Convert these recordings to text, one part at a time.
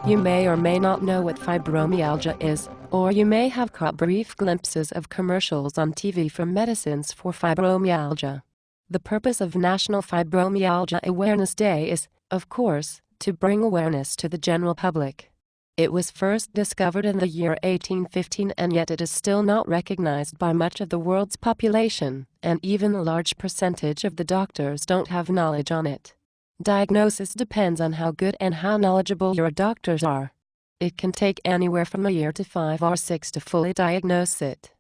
You may or may not know what fibromyalgia is, or you may have caught brief glimpses of commercials on TV for medicines for fibromyalgia. The purpose of National Fibromyalgia Awareness Day is, of course, to bring awareness to the general public. It was first discovered in the year 1815, and yet it is still not recognized by much of the world's population, and even a large percentage of the doctors don't have knowledge on it. Diagnosis depends on how good and how knowledgeable your doctors are. It can take anywhere from a year to 5 or 6 to fully diagnose it.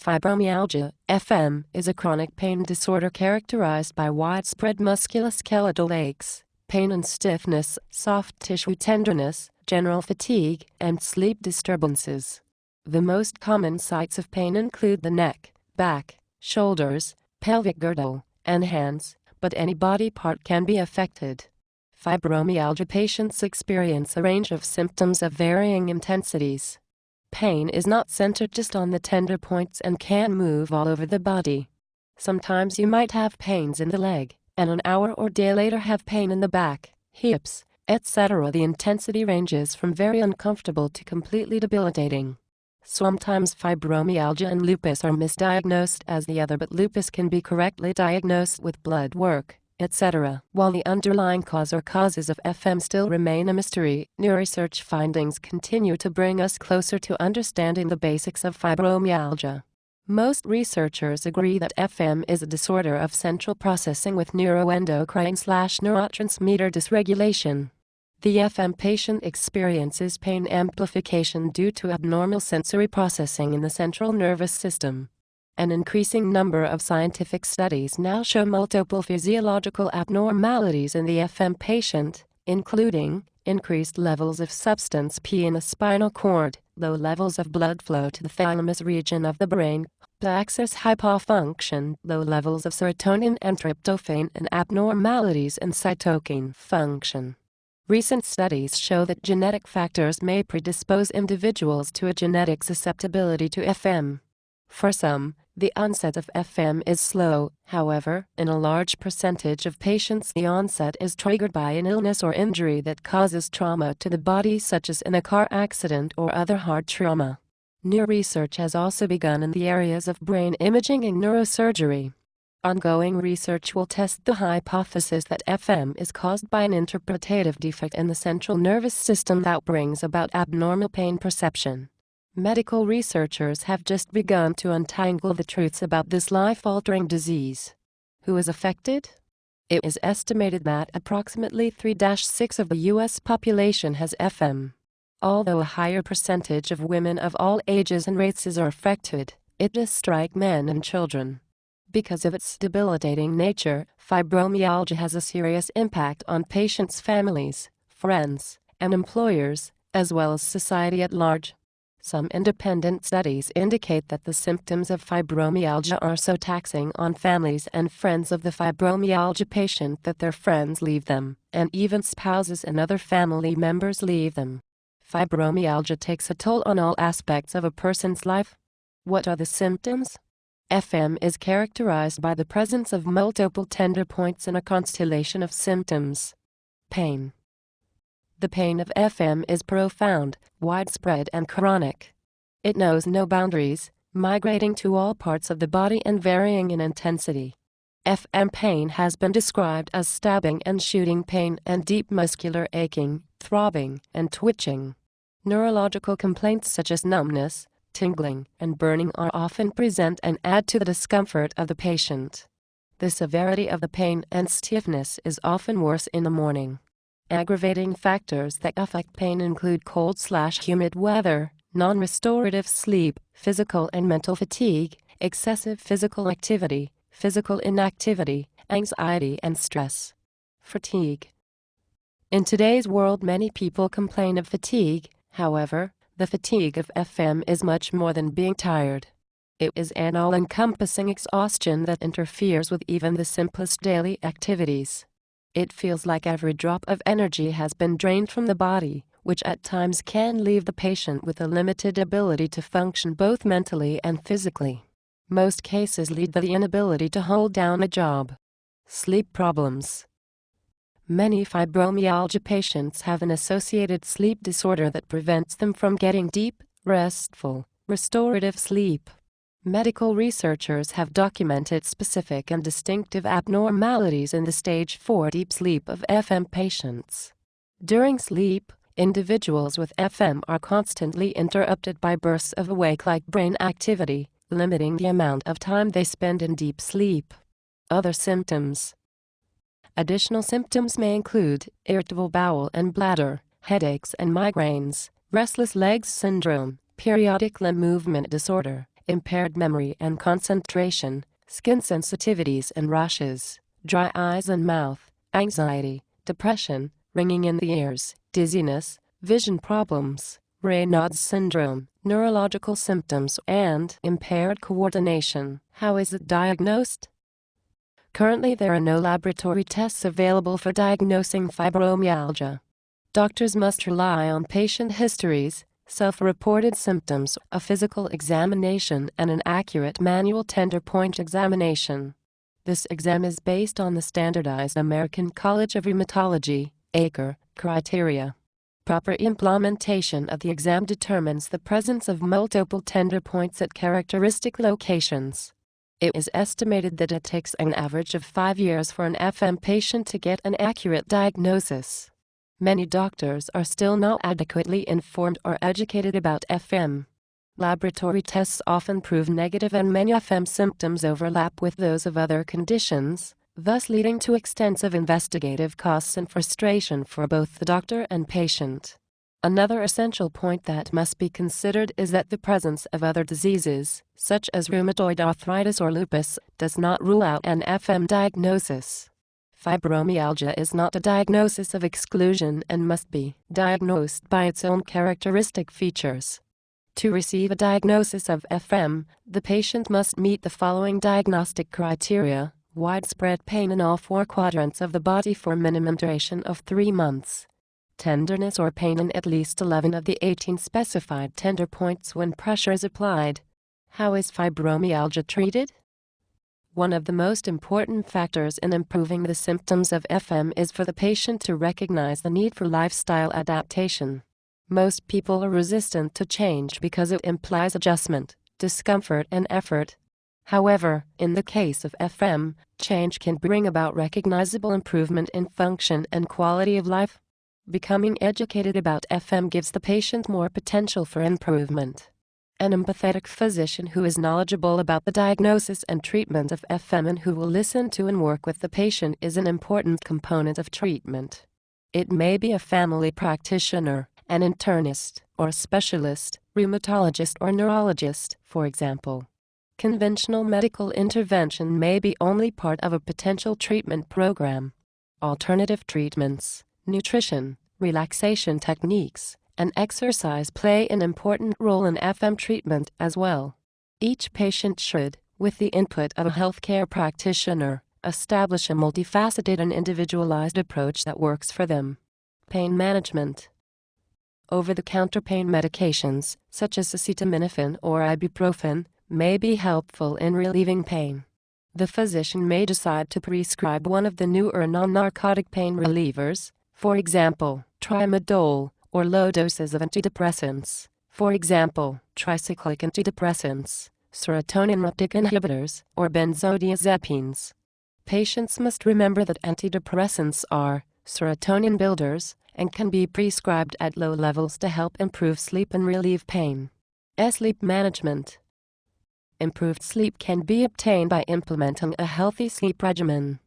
Fibromyalgia, FM, is a chronic pain disorder characterized by widespread musculoskeletal aches, pain and stiffness, soft tissue tenderness, general fatigue, and sleep disturbances. The most common sites of pain include the neck, back, shoulders, pelvic girdle, and hands, but any body part can be affected. Fibromyalgia patients experience a range of symptoms of varying intensities. Pain is not centered just on the tender points and can move all over the body. Sometimes you might have pains in the leg, and an hour or day later have pain in the back, hips, etc. The intensity ranges from very uncomfortable to completely debilitating. Sometimes fibromyalgia and lupus are misdiagnosed as the other, but lupus can be correctly diagnosed with blood work, etc. While the underlying cause or causes of FM still remain a mystery, new research findings continue to bring us closer to understanding the basics of fibromyalgia. Most researchers agree that FM is a disorder of central processing with neuroendocrine/neurotransmitter dysregulation. The FM patient experiences pain amplification due to abnormal sensory processing in the central nervous system. An increasing number of scientific studies now show multiple physiological abnormalities in the FM patient, including increased levels of substance P in the spinal cord, low levels of blood flow to the thalamus region of the brain, axis hypofunction, low levels of serotonin and tryptophan, and abnormalities in cytokine function. Recent studies show that genetic factors may predispose individuals to a genetic susceptibility to FM. For some, the onset of FM is slow. However, in a large percentage of patients the onset is triggered by an illness or injury that causes trauma to the body, such as in a car accident or other hard trauma. New research has also begun in the areas of brain imaging and neurosurgery. Ongoing research will test the hypothesis that FM is caused by an interpretative defect in the central nervous system that brings about abnormal pain perception. Medical researchers have just begun to untangle the truths about this life-altering disease. Who is affected? It is estimated that approximately 3-6 of the U.S. population has FM. Although a higher percentage of women of all ages and races are affected, it does strike men and children. Because of its debilitating nature, fibromyalgia has a serious impact on patients' families, friends, and employers, as well as society at large. Some independent studies indicate that the symptoms of fibromyalgia are so taxing on families and friends of the fibromyalgia patient that their friends leave them, and even spouses and other family members leave them. Fibromyalgia takes a toll on all aspects of a person's life. What are the symptoms? FM is characterized by the presence of multiple tender points in a constellation of symptoms. Pain. The pain of FM is profound, widespread, and chronic. It knows no boundaries, migrating to all parts of the body and varying in intensity. FM pain has been described as stabbing and shooting pain and deep muscular aching, throbbing, and twitching. Neurological complaints such as numbness, tingling, and burning are often present and add to the discomfort of the patient. The severity of the pain and stiffness is often worse in the morning. Aggravating factors that affect pain include cold/humid weather, non-restorative sleep, physical and mental fatigue, excessive physical activity, physical inactivity, anxiety and stress. Fatigue. In today's world, many people complain of fatigue. However, the fatigue of FM is much more than being tired. It is an all-encompassing exhaustion that interferes with even the simplest daily activities. It feels like every drop of energy has been drained from the body, which at times can leave the patient with a limited ability to function both mentally and physically. Most cases lead to the inability to hold down a job. Sleep problems. Many fibromyalgia patients have an associated sleep disorder that prevents them from getting deep, restful, restorative sleep. Medical researchers have documented specific and distinctive abnormalities in the stage 4 deep sleep of FM patients. During sleep, individuals with FM are constantly interrupted by bursts of awake-like brain activity, limiting the amount of time they spend in deep sleep. Other symptoms. Additional symptoms may include irritable bowel and bladder, headaches and migraines, restless legs syndrome, periodic limb movement disorder, impaired memory and concentration, skin sensitivities and rashes, dry eyes and mouth, anxiety, depression, ringing in the ears, dizziness, vision problems, Raynaud's syndrome, neurological symptoms, and impaired coordination. How is it diagnosed? Currently, there are no laboratory tests available for diagnosing fibromyalgia. Doctors must rely on patient histories, self-reported symptoms, a physical examination, and an accurate manual tender point examination. This exam is based on the standardized American College of Rheumatology (ACR) criteria. Proper implementation of the exam determines the presence of multiple tender points at characteristic locations. It is estimated that it takes an average of 5 years for an FM patient to get an accurate diagnosis. Many doctors are still not adequately informed or educated about FM. Laboratory tests often prove negative, and many FM symptoms overlap with those of other conditions, thus leading to extensive investigative costs and frustration for both the doctor and patient. Another essential point that must be considered is that the presence of other diseases, such as rheumatoid arthritis or lupus, does not rule out an FM diagnosis. Fibromyalgia is not a diagnosis of exclusion and must be diagnosed by its own characteristic features. To receive a diagnosis of FM, the patient must meet the following diagnostic criteria: widespread pain in all 4 quadrants of the body for a minimum duration of 3 months. Tenderness or pain in at least 11 of the 18 specified tender points when pressure is applied. How is fibromyalgia treated? One of the most important factors in improving the symptoms of FM is for the patient to recognize the need for lifestyle adaptation. Most people are resistant to change because it implies adjustment, discomfort, and effort. However, in the case of FM, change can bring about recognizable improvement in function and quality of life. Becoming educated about FM gives the patient more potential for improvement. An empathetic physician who is knowledgeable about the diagnosis and treatment of FM and who will listen to and work with the patient is an important component of treatment. It may be a family practitioner, an internist, or a specialist, rheumatologist or neurologist, for example. Conventional medical intervention may be only part of a potential treatment program. Alternative treatments, nutrition, relaxation techniques, and exercise play an important role in FM treatment as well. Each patient should, with the input of a healthcare practitioner, establish a multifaceted and individualized approach that works for them. Pain management. Over-the-counter pain medications, such as acetaminophen or ibuprofen, may be helpful in relieving pain. The physician may decide to prescribe one of the newer non-narcotic pain relievers, for example, tramadol, or low doses of antidepressants, for example, tricyclic antidepressants, serotonin reuptake inhibitors, or benzodiazepines. Patients must remember that antidepressants are serotonin builders and can be prescribed at low levels to help improve sleep and relieve pain. Sleep management. Improved sleep can be obtained by implementing a healthy sleep regimen.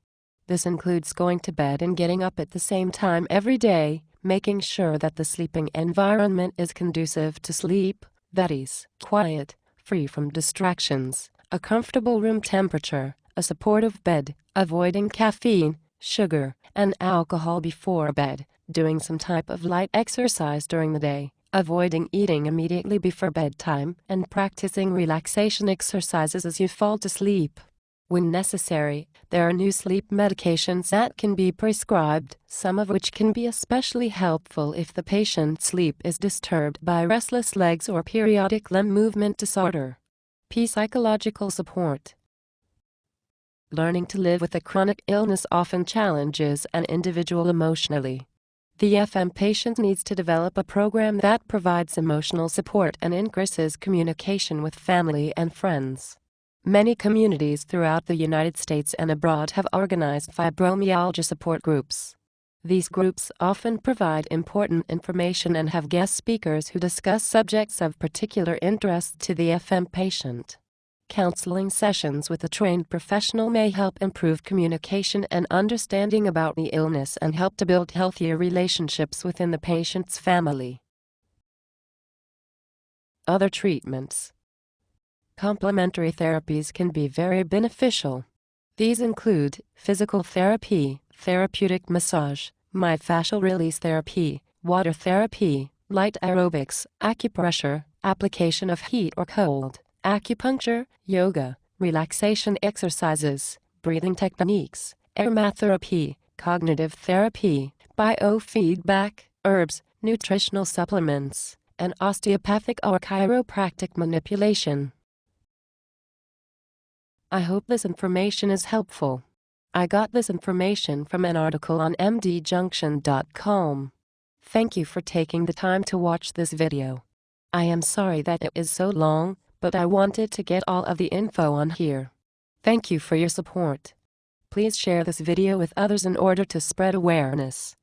This includes going to bed and getting up at the same time every day, making sure that the sleeping environment is conducive to sleep, that is, quiet, free from distractions, a comfortable room temperature, a supportive bed, avoiding caffeine, sugar, and alcohol before bed, doing some type of light exercise during the day, avoiding eating immediately before bedtime, and practicing relaxation exercises as you fall to sleep. When necessary, there are new sleep medications that can be prescribed, some of which can be especially helpful if the patient's sleep is disturbed by restless legs or periodic limb movement disorder. Psychological support. Learning to live with a chronic illness often challenges an individual emotionally. The FM patient needs to develop a program that provides emotional support and increases communication with family and friends. Many communities throughout the United States and abroad have organized fibromyalgia support groups. These groups often provide important information and have guest speakers who discuss subjects of particular interest to the FM patient. Counseling sessions with a trained professional may help improve communication and understanding about the illness and help to build healthier relationships within the patient's family. Other treatments. Complementary therapies can be very beneficial. These include physical therapy, therapeutic massage, myofascial release therapy, water therapy, light aerobics, acupressure, application of heat or cold, acupuncture, yoga, relaxation exercises, breathing techniques, aromatherapy, cognitive therapy, biofeedback, herbs, nutritional supplements, and osteopathic or chiropractic manipulation. I hope this information is helpful. I got this information from an article on mdjunction.com. Thank you for taking the time to watch this video. I am sorry that it is so long, but I wanted to get all of the info on here. Thank you for your support. Please share this video with others in order to spread awareness.